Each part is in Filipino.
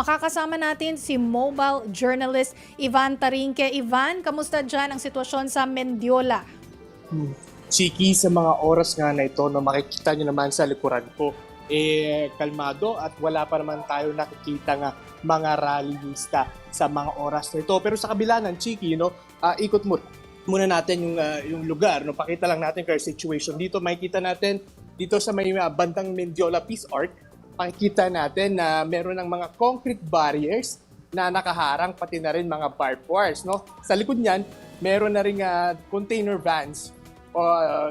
makakasama natin si mobile journalist Ivan Tarinque. Ivan, kamusta dyan ang sitwasyon sa Mendiola? Chiki, sa mga oras nga na ito, no, makikita nyo naman sa likuran ko, kalmado at wala pa naman tayo nakikita nga mga rallyista sa mga oras na ito. Pero sa kabila ng Chiki, ikot muna natin yung lugar. No? Pakita lang natin current situation dito. Makikita natin dito sa may bandang Mendiola Peace Arc, makikita natin na meron ng mga concrete barriers na nakaharang, pati na rin mga barbed wires. No? Sa likod niyan, meron na rin container vans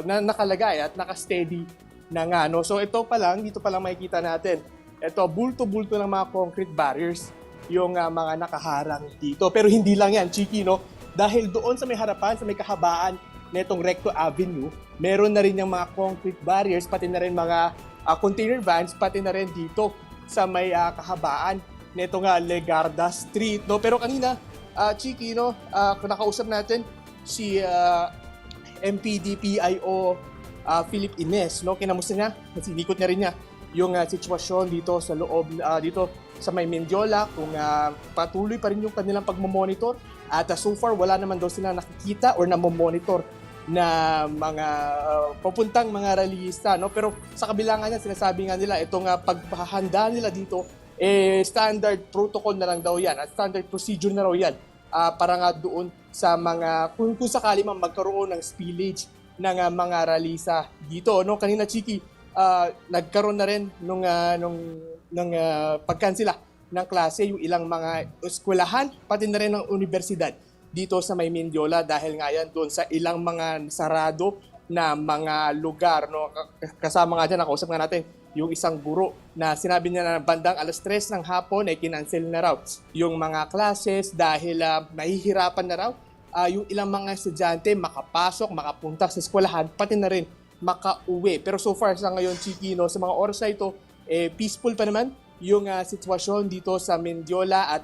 na nakalagay at nakasteady na nga. No? So ito pa lang, dito pa lang makikita natin. Ito, bulto-bulto ng mga concrete barriers yung mga nakaharang dito. Pero hindi lang yan, Chiki, no? Dahil doon sa may harapan, sa may kahabaan netong Recto Avenue, meron na rin yung mga concrete barriers, pati na rin mga container vans, pati na rin dito sa may kahabaan netong Legarda Street. No? Pero kanina, Chiki, no, nakausap natin si MPD PIO Philip Ines. No? Kinamusta niya? Sinikot na rin niya yung sitwasyon dito sa loob, dito sa may Mendiola, kung patuloy pa rin yung kanilang pagmamonitor. At so far, wala naman daw sila nakikita or namomonitor na mga papuntang mga rallyista. No? Pero sa kabila nga niya, sinasabi nga nila, itong paghahanda nila dito, standard protocol na lang daw yan at standard procedure na raw yan para nga doon sa mga, kung sakali man magkaroon ng spillage ng mga rallyista dito. No? Kanina, Chiki, nagkaroon na rin nung pagkansela ng klase yung ilang mga eskwelahan, pati na rin ng universidad dito sa may Mendiola dahil nga yan doon sa ilang mga sarado na mga lugar. No? Kasama nga dyan, nakausap nga natin yung isang guro na sinabi niya na bandang 3:00 ng hapon ay kinancel na raw yung mga classes dahil nahihirapan na raw yung ilang mga estudyante makapasok, makapunta sa eskwelahan, pati na rin makauwi. Pero so far sa ngayon, Chiki, no, sa mga oras na ito, peaceful pa naman yung sitwasyon dito sa Mendiola at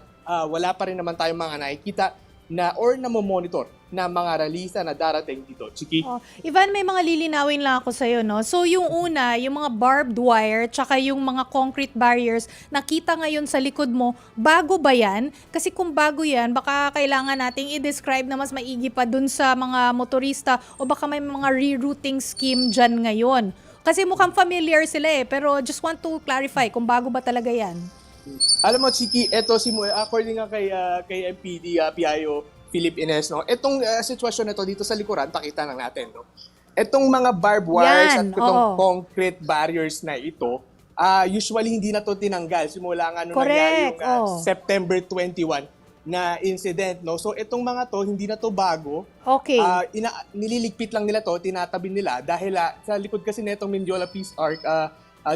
wala pa rin naman tayong mga nakikita na or namomonitor na mga rallyista na darating dito. Chiki? Ivan, may mga lilinawin lang ako sa'yo, no? So yung una, yung mga barbed wire, tsaka yung mga concrete barriers, nakita ngayon sa likod mo, bago ba yan? Kasi kung bago yan, baka kailangan nating i-describe na mas maigi pa dun sa mga motorista o baka may mga rerouting scheme dyan ngayon. Kasi mukhang familiar sila pero just want to clarify kung bago ba talaga yan. Alam mo, Chiki, eto according nga kay MPD PIO Philip Ines, no, etong sitwasyon na to dito sa likuran, pakita lang natin, no. Etong mga barbed wires at itong concrete barriers na ito, usually hindi na to tinanggal simula nga nung nangyari yung September 21 na incident, no. So etong mga to hindi na to bago. Okay. Nililigpit lang nila to, tinatabi nila dahil sa likod kasi netong Mendiola Peace Arc,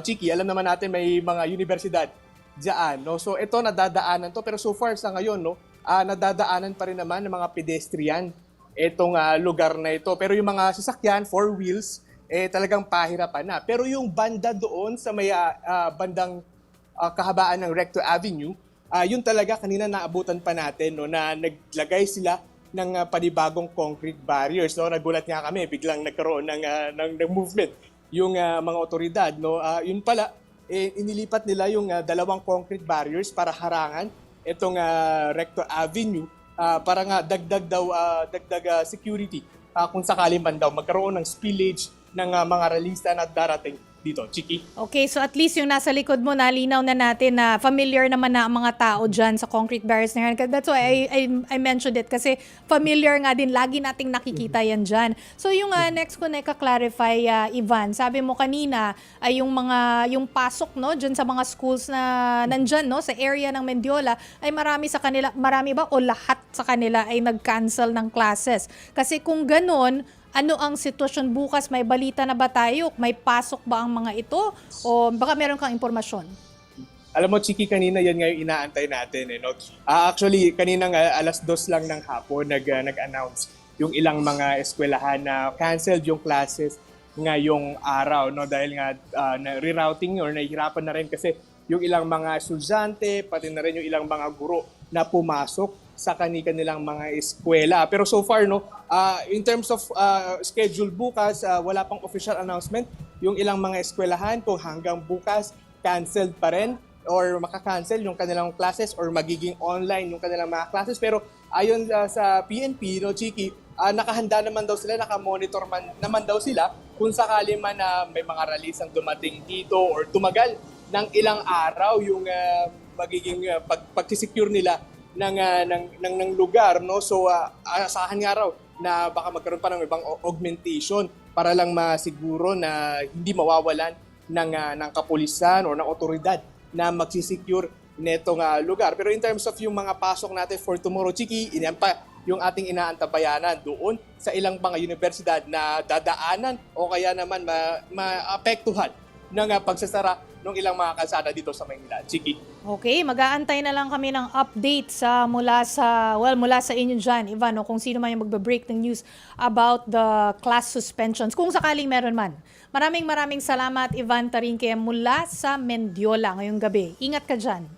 Chiki, alam naman natin may mga universidad diyan, no. So ito nadadaanan to, pero so far sa ngayon, no, nadadaanan pa rin naman ng mga pedestrian itong lugar na ito. Pero yung mga sasakyan, four wheels, talagang pahirapan na. Pero yung banda doon sa may bandang kahabaan ng Recto Avenue, yun talaga kanina naabutan pa natin, no, na naglagay sila ng panibagong concrete barriers. No? Nagulat nga kami, biglang nagkaroon ng movement yung mga otoridad. No? Yun pala, inilipat nila yung dalawang concrete barriers para harangan itong Recto Avenue para nga dagdag security kung sakali man daw magkaroon ng spillage ng mga rallyista na darating dito. Chiki? Okay, so at least yung nasa likod mo, nalinaw na natin na familiar naman na ang mga tao dyan sa concrete barriers na yan. That's why I mentioned it kasi familiar nga din, lagi nating nakikita yan dyan. So yung next ko na ika-clarify, Ivan, sabi mo kanina ay yung pasok, no, dyan sa mga schools na nandyan, no, sa area ng Mendiola ay marami ba o lahat sa kanila ay nag-cancel ng classes? Kasi kung ganun, ano ang sitwasyon bukas? May balita na ba tayo? May pasok ba ang mga ito? O baka meron kang impormasyon? Alam mo, Chiki, kanina yan nga yung inaantay natin. No? Actually, kanina nga 2:00 lang ng hapon nag-announce yung ilang mga eskwelahan na canceled yung classes ngayong araw. No? Dahil nga rerouting or nahihirapan na rin kasi yung ilang mga estudyante, pati na rin yung ilang mga guro na pumasok sa kanilang mga eskwela. Pero so far, no, in terms of schedule bukas, wala pang official announcement. Yung ilang mga eskwelahan kung hanggang bukas, canceled pa rin or maka-cancel yung kanilang classes or magiging online yung kanilang mga classes. Pero ayon sa PNP, no, Chiki, nakahanda naman daw sila, nakamonitor naman daw sila kung sakali man na may mga release ang dumating dito or tumagal ng ilang araw yung magiging pag-secure nila ng lugar, no. So asahan nga raw na baka magkaroon pa ng ibang augmentation para lang masiguro na hindi mawawalan ng kapulisan o ng otoridad na magsisecure netong lugar. Pero in terms of yung mga pasok natin for tomorrow, Chiki, yan pa yung ating inaantabayanan doon sa ilang mga universidad na dadaanan o kaya naman maapektuhan ng pagsasara ng ilang mga kalsada dito sa Maynila. Chiki. Okay, mag-aantay na lang kami ng update mula sa inyo dyan, Ivan, o kung sino man yung magbe-break ng news about the class suspensions, kung sakaling meron man. Maraming salamat, Ivan Tarinque, mula sa Mendiola ngayong gabi. Ingat ka dyan.